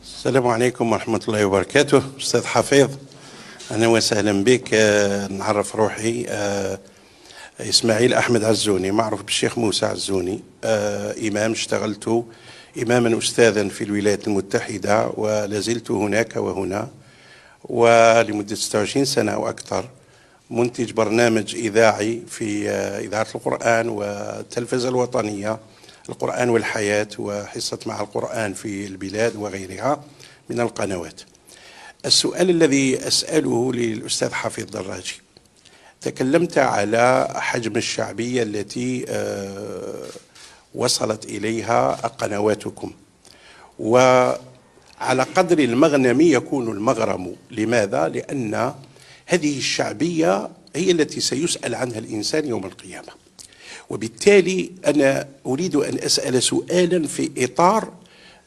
السلام عليكم ورحمة الله وبركاته. أستاذ حفيظ، أهلا وسهلا بك. نعرف روحي إسماعيل أحمد عزوني، معروف بالشيخ موسى عزوني. إمام، اشتغلت إماما أستاذا في الولايات المتحدة ولازلت هناك وهنا، ولمدة 26 سنة أو أكثر منتج برنامج إذاعي في إذاعة القرآن والتلفزة الوطنية، القرآن والحياة وحصة مع القرآن في البلاد وغيرها من القنوات. السؤال الذي أسأله للأستاذ حفيظ دراجي، تكلمت على حجم الشعبية التي وصلت إليها قنواتكم، وعلى قدر المغنم يكون المغرم. لماذا؟ لأن هذه الشعبية هي التي سيسأل عنها الإنسان يوم القيامة. وبالتالي أنا أريد أن أسأل سؤالا في إطار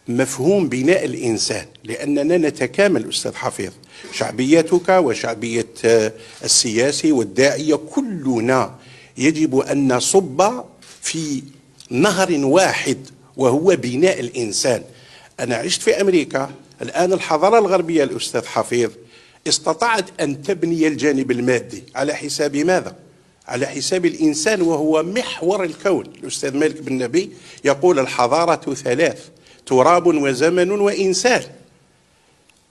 مفهوم بناء الإنسان، لأننا نتكامل أستاذ حفيظ، شعبيتك وشعبية السياسي والداعية، كلنا يجب أن نصب في نهر واحد وهو بناء الإنسان. أنا عشت في أمريكا، الآن الحضارة الغربية الأستاذ حفيظ استطاعت أن تبني الجانب المادي على حساب ماذا؟ على حساب الإنسان، وهو محور الكون. الأستاذ مالك بن نبي يقول الحضارة ثلاث: تراب وزمن وإنسان.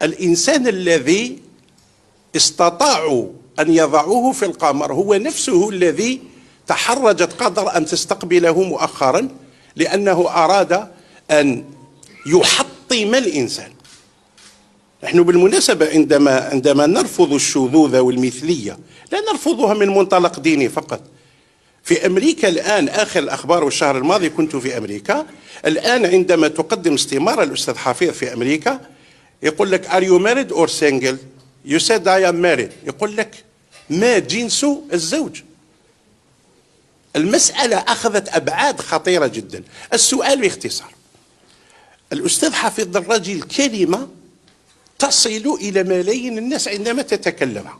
الإنسان الذي استطاعوا أن يضعوه في القمر هو نفسه الذي تحرجت قطر أن تستقبله مؤخرا، لأنه أراد أن يحطم الإنسان. نحن بالمناسبة عندما نرفض الشذوذ والمثلية لا نرفضها من منطلق ديني فقط. في أمريكا الآن، آخر الأخبار والشهر الماضي كنت في أمريكا، الآن عندما تقدم استمارة الأستاذ حفيظ في أمريكا يقول لك Are you married or single? You said I am married. يقول لك ما جنس الزوج. المسألة أخذت أبعاد خطيرة جدا. السؤال باختصار، الأستاذ حفيظ دراجي، الكلمة تصل إلى ملايين الناس عندما تتكلمها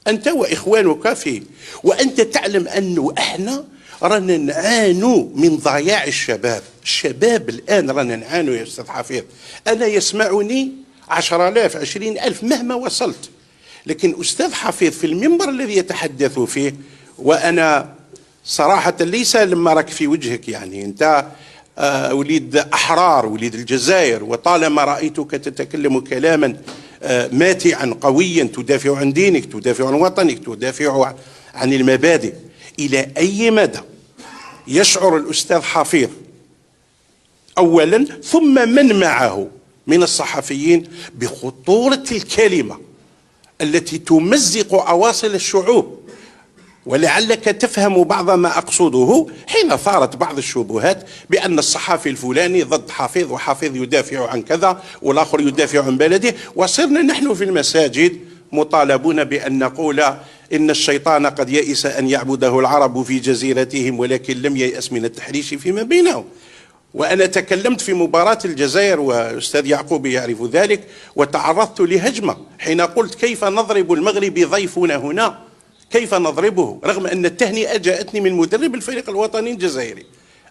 أنت وإخوانك فيه، وأنت تعلم أنه إحنا رانا نعانو من ضياع الشباب. الشباب الآن رانا نعانو يا أستاذ حفيظ. أنا يسمعني 10,000 20,000 مهما وصلت، لكن أستاذ حفيظ في المنبر الذي يتحدث فيه، وأنا صراحة ليس لما راك في وجهك، يعني أنت وليد أحرار، وليد الجزائر، وطالما رأيتك تتكلم كلاما ماتعا قويا تدافع عن دينك، تدافع عن وطنك، تدافع عن المبادئ. إلى أي مدى يشعر الأستاذ حفيظ أولا ثم من معه من الصحفيين بخطورة الكلمة التي تمزق أواصر الشعوب؟ ولعلك تفهم بعض ما أقصده حين ثارت بعض الشبهات بأن الصحافي الفلاني ضد حفيظ، وحفيظ يدافع عن كذا والآخر يدافع عن بلده، وصرنا نحن في المساجد مطالبون بأن نقول إن الشيطان قد يئس أن يعبده العرب في جزيرتهم ولكن لم ييأس من التحريش فيما بينهم. وأنا تكلمت في مباراة الجزائر وأستاذ يعقوب يعرف ذلك، وتعرضت لهجمة حين قلت كيف نضرب المغربي ضيفنا هنا، كيف نضربه، رغم أن التهنئة جاءتني من مدرب الفريق الوطني الجزائري.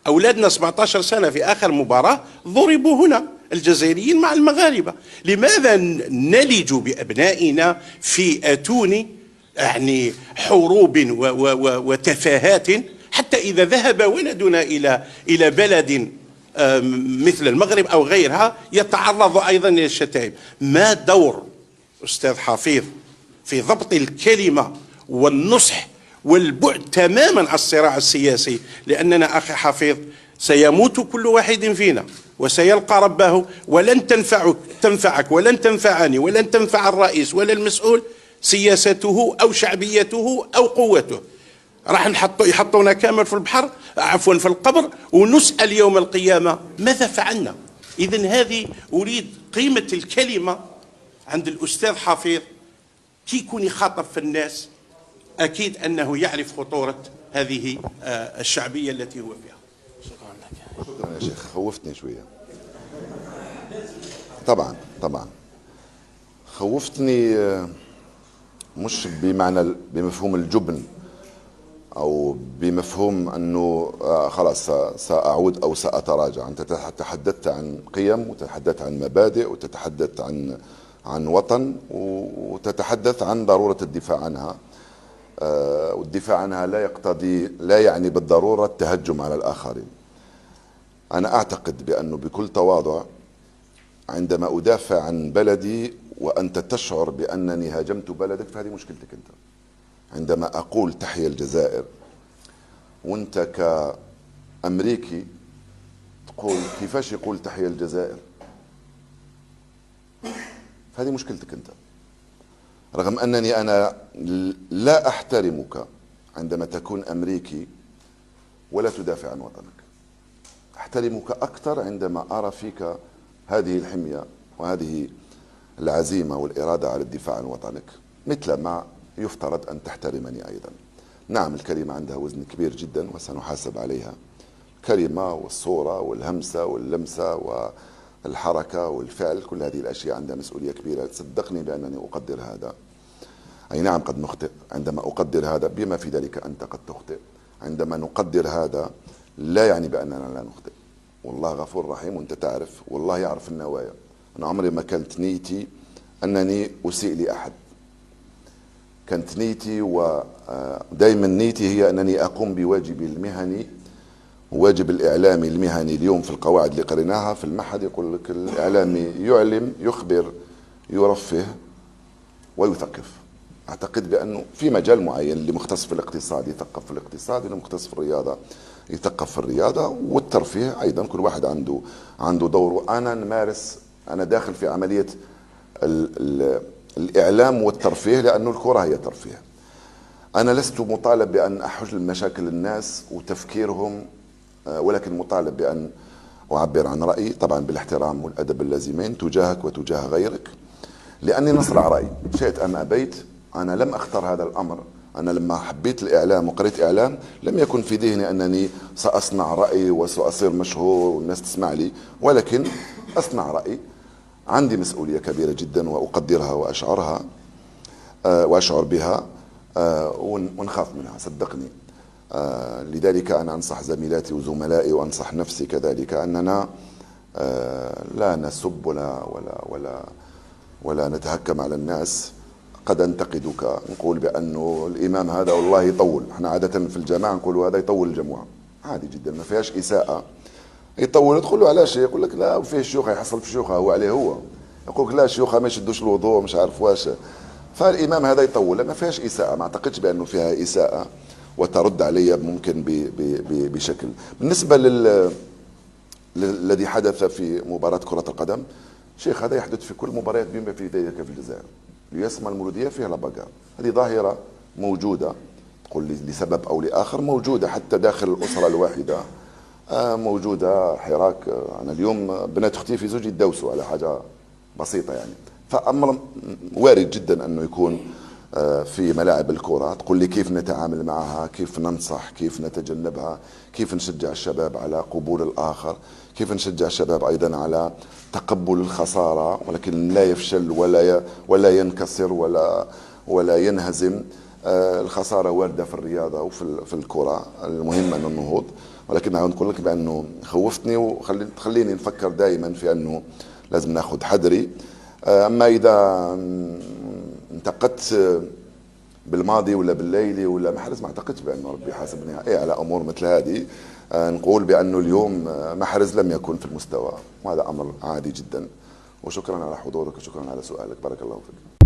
أولادنا 17 سنة في آخر مباراة ضربوا هنا، الجزائريين مع المغاربة. لماذا نلج بأبنائنا في أتون يعني حروب وتفاهات، حتى إذا ذهب ولدنا إلى بلد مثل المغرب أو غيرها يتعرض أيضا إلى الشتائم؟ ما دور أستاذ حفيظ في ضبط الكلمة والنصح والبعد تماما عن الصراع السياسي؟ لأننا أخي حفيظ سيموت كل واحد فينا وسيلقى ربه، ولن تنفعك ولن تنفعني ولن تنفع الرئيس ولا المسؤول سياسته أو شعبيته أو قوته. راح يحطونا كامل في البحر، عفوا في القبر، ونسأل يوم القيامة ماذا فعلنا. إذن هذه أريد قيمة الكلمة عند الأستاذ حفيظ كي يكون يخاطب في الناس، أكيد أنه يعرف خطورة هذه الشعبية التي هو فيها. شكرا يا شيخ، خوفتني شوية. طبعا خوفتني، مش بمعنى بمفهوم الجبن أو بمفهوم أنه خلاص سأعود أو سأتراجع. أنت تحدثت عن قيم، وتتحدث عن مبادئ، وتتحدث عن وطن، وتتحدث عن ضرورة الدفاع عنها. والدفاع عنها لا يعني بالضرورة التهجم على الآخرين. أنا أعتقد بأنه بكل تواضع عندما أدافع عن بلدي وأنت تشعر بأنني هاجمت بلدك، فهذه مشكلتك أنت. عندما أقول تحيا الجزائر وأنت كأمريكي تقول كيفاش يقول تحيا الجزائر، فهذه مشكلتك أنت. رغم أنني أنا لا أحترمك عندما تكون أمريكي ولا تدافع عن وطنك. أحترمك أكثر عندما أرى فيك هذه الحمية وهذه العزيمة والإرادة على الدفاع عن وطنك، مثل ما يفترض أن تحترمني أيضا. نعم، الكلمة عندها وزن كبير جدا وسنحاسب عليها. الكلمة والصورة والهمسة واللمسة والحركة والفعل، كل هذه الأشياء عندها مسؤولية كبيرة. صدقني بأنني أقدر هذا. أي نعم قد نخطئ، عندما أقدر هذا بما في ذلك أنت قد تخطئ. عندما نقدر هذا لا يعني بأننا لا نخطئ. والله غفور رحيم، وأنت تعرف، والله يعرف النوايا. أنا عمري ما كانت نيتي أنني أسيء لأحد. كانت نيتي ودائما نيتي هي أنني أقوم بواجبي المهني، واجب الإعلامي المهني. اليوم في القواعد اللي قريناها في المعهد يقول لك الإعلامي يعلم، يخبر، يرفه ويثقف. أعتقد بأنه في مجال معين، اللي مختص في الاقتصاد يثقف في الاقتصاد، اللي مختص في الرياضة يثقف في الرياضة، والترفيه أيضا كل واحد عنده دور. أنا داخل في عملية الإعلام والترفيه، لأنه الكرة هي ترفيه. أنا لست مطالب بأن أحل مشاكل الناس وتفكيرهم، ولكن مطالب بأن أعبر عن رأيي، طبعا بالاحترام والأدب اللازمين تجاهك وتجاه غيرك، لأني نصنع رأي شئت أم أبيت. أنا لم أختار هذا الأمر. أنا لما حبيت الإعلام وقريت إعلام لم يكن في ذهني أنني سأصنع رأي وسأصير مشهور والناس تسمع لي، ولكن أصنع رأي. عندي مسؤولية كبيرة جدا وأقدرها وأشعر بها، ونخاف منها صدقني. لذلك أنا أنصح زميلاتي وزملائي وأنصح نفسي كذلك أننا لا نسب ولا نتهكم على الناس. قد أنتقدك، نقول بأنه الإمام هذا والله يطول. احنا عادة في الجماعة نقول هذا يطول الجمعة، عادي جدا ما فيهاش إساءة. يطول تقول له علاش، يقول لك لا وفيه شيوخ يحصل في شيوخه هو عليه هو. يقول لك لا شيوخه ما يشدوش الوضوء مش عارف واش. فالإمام هذا يطول، ما فيهاش إساءة. ما أعتقدش بأنه فيها إساءة وترد علي ممكن بشكل. بالنسبة الذي حدث في مباراة كرة القدم، شيخ هذا يحدث في كل مباريات بما في ذلك في الجزائر. اليسمى المولودية فيها لبقى، هذه ظاهرة موجودة، تقول لي لسبب أو لآخر موجودة حتى داخل الأسرة الواحدة. موجودة حراك. أنا اليوم بنات أختي في زوجي يتدوسوا على حاجة بسيطة يعني. فأمر وارد جدا أنه يكون في ملاعب الكرة. تقول لي كيف نتعامل معها، كيف ننصح، كيف نتجنبها، كيف نشجع الشباب على قبول الآخر، كيف نشجع الشباب أيضا على تقبل الخسارة ولكن لا يفشل ولا ينكسر ولا ينهزم. الخسارة واردة في الرياضة وفي الكرة، المهم أن النهوض. ولكن أنا نقول لك بأنه خوفتني وخليني نفكر دائما في أنه لازم ناخذ حذري. أما إذا انتقدت بالماضي ولا بالليلي ولا محرز، ما اعتقدش بأنه ربي حاسبني على أمور مثل هذه. نقول بأنه اليوم محرز لم يكن في المستوى، وهذا أمر عادي جدا. وشكرا على حضورك وشكرا على سؤالك، بارك الله فيك.